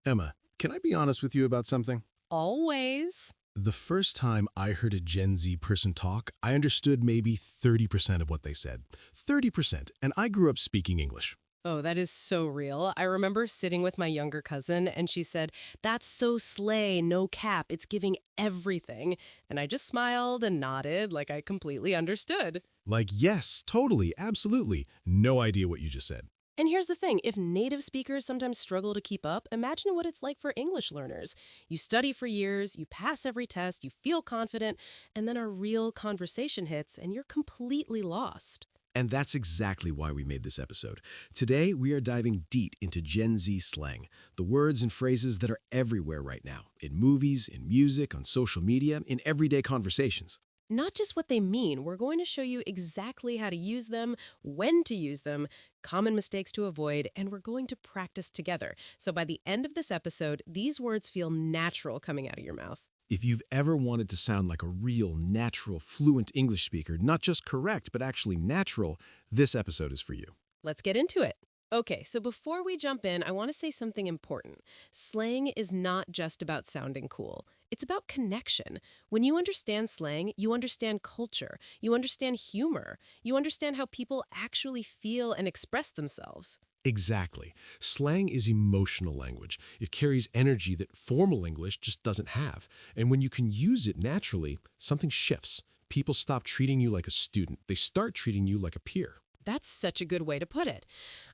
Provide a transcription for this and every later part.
Emma, can I be honest with you about something? Always. The first time I heard a Gen Z person talk, I understood maybe 30% of what they said. 30%, and I grew up speaking English. Oh, that is so real. I remember sitting with my younger cousin and she said, "That's so slay, no cap. It's giving everything." And I just smiled and nodded like I completely understood. Like, yes, totally, absolutely. No idea what you just said. And here's the thing, if native speakers sometimes struggle to keep up, imagine what it's like for English learners. You study for years, you pass every test, you feel confident, and then a real conversation hits and you're completely lost. And that's exactly why we made this episode. Today, we are diving deep into Gen Z slang, the words and phrases that are everywhere right now, in movies, in music, on social media, in everyday conversations. Not just what they mean, we're going to show you exactly how to use them, when to use them, common mistakes to avoid, and we're going to practice together. So by the end of this episode, these words feel natural coming out of your mouth. If you've ever wanted to sound like a real, natural, fluent English speaker, not just correct, but actually natural, this episode is for you. Let's get into it. Okay, so before we jump in, I want to say something important. Slang is not just about sounding cool. It's about connection. When you understand slang, you understand culture, you understand humor, you understand how people actually feel and express themselves. Exactly. Slang is emotional language. It carries energy that formal English just doesn't have. And when you can use it naturally, something shifts. People stop treating you like a student. They start treating you like a peer. That's such a good way to put it.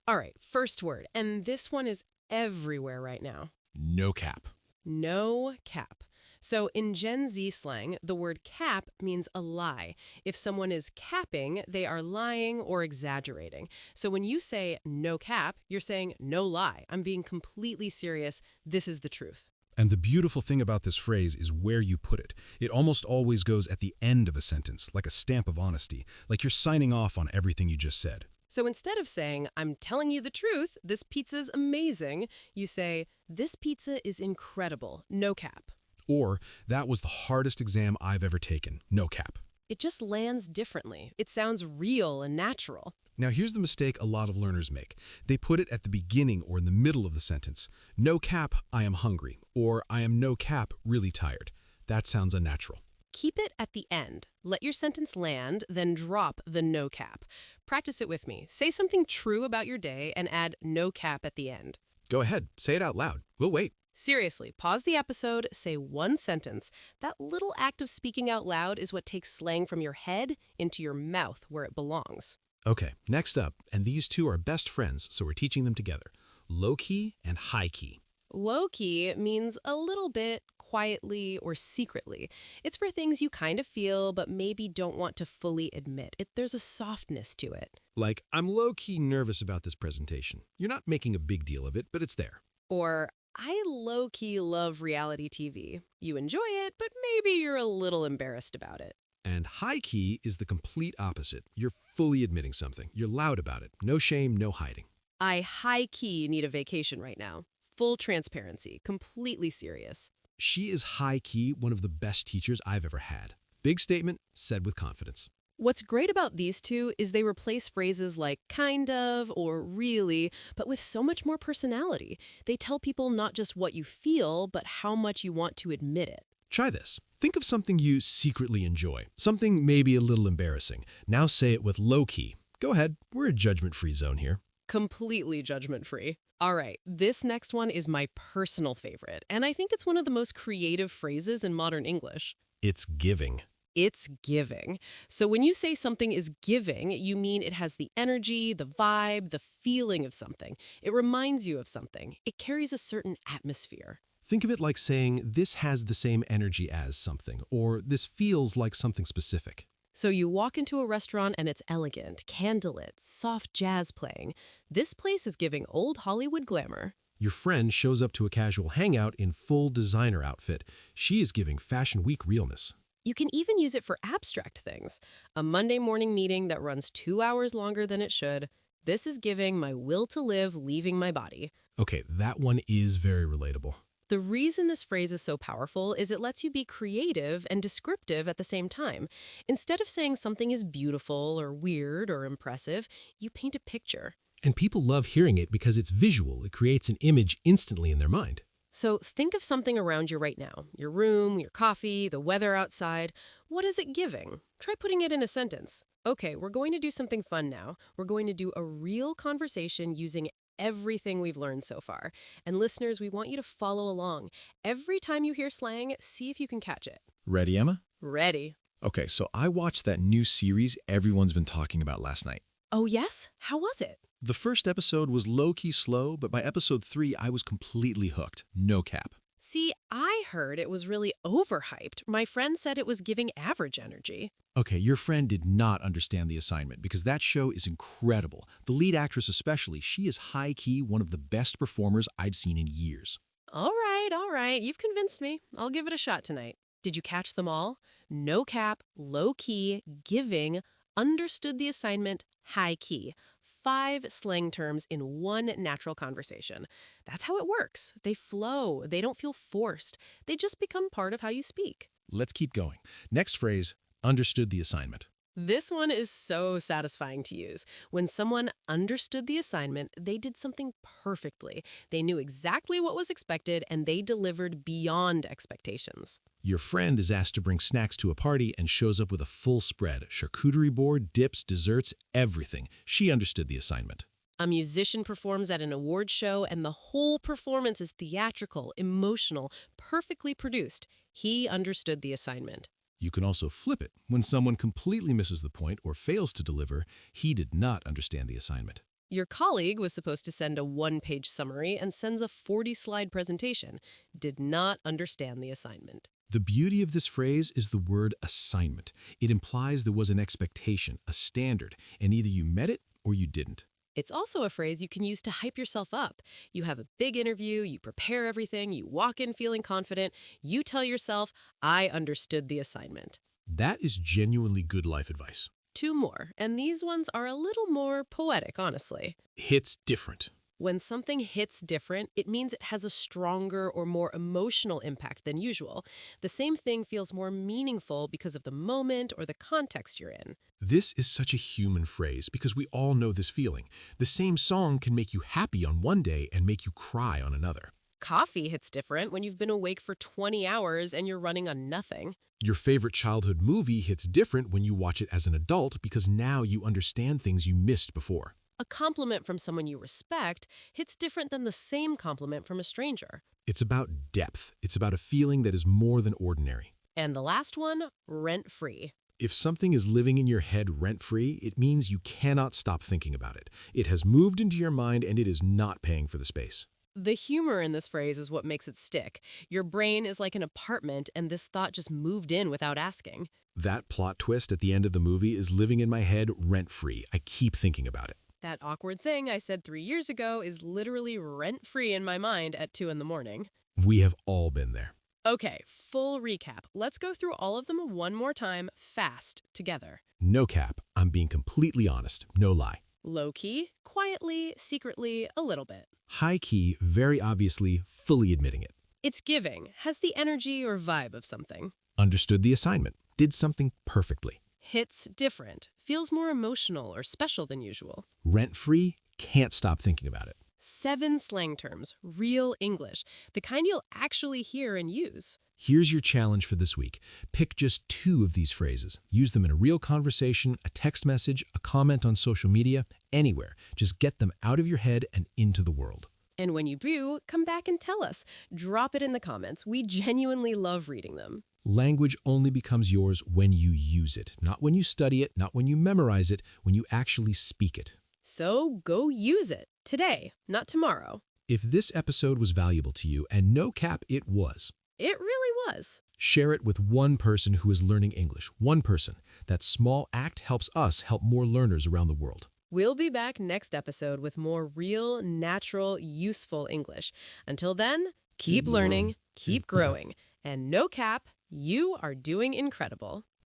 All right, first word, and this one is everywhere right now. No cap. No cap. So in Gen Z slang, the word cap means a lie. If someone is capping, they are lying or exaggerating. So when you say no cap, you're saying no lie. I'm being completely serious. This is the truth. And the beautiful thing about this phrase is where you put it. It almost always goes at the end of a sentence, like a stamp of honesty, like you're signing off on everything you just said. So instead of saying, "I'm telling you the truth, this pizza's amazing," you say, "This pizza is incredible, no cap." Or, that was the hardest exam I've ever taken, no cap. It just lands differently. It sounds real and natural. Now here's the mistake a lot of learners make. They put it at the beginning or in the middle of the sentence. No cap, I am hungry, or I am no cap, really tired. That sounds unnatural. Keep it at the end. Let your sentence land, then drop the no cap. Practice it with me. Say something true about your day and add no cap at the end. Go ahead, say it out loud. We'll wait. Seriously, pause the episode, say one sentence. That little act of speaking out loud is what takes slang from your head into your mouth where it belongs. Okay, next up, and these two are best friends, so we're teaching them together. Low key and high key. Low-key means a little bit, quietly, or secretly. It's for things you kind of feel but maybe don't want to fully admit. There's a softness to it. Like, I'm low key nervous about this presentation. You're not making a big deal of it, but it's there. Or, "I low-key love reality TV. You enjoy it, but maybe you're a little embarrassed about it." And high key is the complete opposite. You're fully admitting something. You're loud about it. No shame, no hiding. "I high-key need a vacation right now." Full transparency, completely serious. She is high key one of the best teachers I've ever had. Big statement, said with confidence. What's great about these two is they replace phrases like kind of or really, but with so much more personality. They tell people not just what you feel, but how much you want to admit it. Try this. Think of something you secretly enjoy, something maybe a little embarrassing. Now say it with low key. Go ahead, we're a judgment-free zone here. Completely judgment-free. All right, this next one is my personal favorite, and I think it's one of the most creative phrases in modern English. It's giving. It's giving. So when you say something is giving, you mean it has the energy, the vibe, the feeling of something. It reminds you of something. It carries a certain atmosphere. Think of it like saying, this has the same energy as something, or this feels like something specific. So you walk into a restaurant and it's elegant, candlelit, soft jazz playing. This place is giving old Hollywood glamour. Your friend shows up to a casual hangout in full designer outfit. She is giving Fashion Week realness. You can even use it for abstract things. A Monday morning meeting that runs 2 hours longer than it should. This is giving my will to live leaving my body. Okay, that one is very relatable. The reason this phrase is so powerful is it lets you be creative and descriptive at the same time. Instead of saying something is beautiful or weird or impressive, you paint a picture. And people love hearing it because it's visual. It creates an image instantly in their mind. So think of something around you right now. Your room, your coffee, the weather outside. What is it giving? Try putting it in a sentence. Okay, we're going to do something fun now. We're going to do a real conversation using everything we've learned so far. And listeners, we want you to follow along. Every time you hear slang, see if you can catch it. Ready, Emma? Ready. Okay, so I watched that new series everyone's been talking about last night. Oh, yes? How was it? The first episode was low-key slow, but by episode 3, I was completely hooked. No cap. See, I heard it was really overhyped. My friend said it was giving average energy. Okay, your friend did not understand the assignment because that show is incredible. The lead actress especially, she is high-key one of the best performers I'd seen in years. All right. You've convinced me. I'll give it a shot tonight. Did you catch them all? No cap, low key, giving, understood the assignment, high key. 5 slang terms in one natural conversation. That's how it works. They flow. They don't feel forced. They just become part of how you speak. Let's keep going. Next phrase, understood the assignment. This one is so satisfying to use. When someone understood the assignment, they did something perfectly. They knew exactly what was expected, and they delivered beyond expectations. Your friend is asked to bring snacks to a party and shows up with a full spread, charcuterie board, dips, desserts, everything. She understood the assignment. A musician performs at an award show, and the whole performance is theatrical, emotional, perfectly produced. He understood the assignment. You can also flip it. When someone completely misses the point or fails to deliver, he did not understand the assignment. Your colleague was supposed to send a 1-page summary and sends a 40-slide presentation. Did not understand the assignment. The beauty of this phrase is the word assignment. It implies there was an expectation, a standard, and either you met it or you didn't. It's also a phrase you can use to hype yourself up. You have a big interview, you prepare everything, you walk in feeling confident, you tell yourself, I understood the assignment. That is genuinely good life advice. 2 more, and these ones are a little more poetic, honestly. Hits different. When something hits different, it means it has a stronger or more emotional impact than usual. The same thing feels more meaningful because of the moment or the context you're in. This is such a human phrase because we all know this feeling. The same song can make you happy on one day and make you cry on another. Coffee hits different when you've been awake for 20 hours and you're running on nothing. Your favorite childhood movie hits different when you watch it as an adult because now you understand things you missed before. A compliment from someone you respect hits different than the same compliment from a stranger. It's about depth. It's about a feeling that is more than ordinary. And the last one, rent-free. If something is living in your head rent-free, it means you cannot stop thinking about it. It has moved into your mind and it is not paying for the space. The humor in this phrase is what makes it stick. Your brain is like an apartment, and this thought just moved in without asking. That plot twist at the end of the movie is living in my head rent-free. I keep thinking about it. That awkward thing I said 3 years ago is literally rent-free in my mind at 2 in the morning. We have all been there. Okay, full recap. Let's go through all of them one more time, fast, together. No cap. I'm being completely honest. No lie. Low-key, quietly, secretly, a little bit. High-key, very obviously, fully admitting it. It's giving, has the energy or vibe of something. Understood the assignment. Did something perfectly. Hits different, feels more emotional or special than usual. Rent-free, can't stop thinking about it. 7 slang terms, real English, the kind you'll actually hear and use. Here's your challenge for this week. Pick just 2 of these phrases. Use them in a real conversation, a text message, a comment on social media, anywhere. Just get them out of your head and into the world. And when you do, come back and tell us. Drop it in the comments. We genuinely love reading them. Language only becomes yours when you use it, not when you study it, not when you memorize it, when you actually speak it. So go use it today, not tomorrow. If this episode was valuable to you, and no cap it was, It really was. share it with one person who is learning English. One person. That small act helps us help more learners around the world. We'll be back next episode with more real, natural, useful English. Until then, keep learning, keep growing, and no cap, you are doing incredible.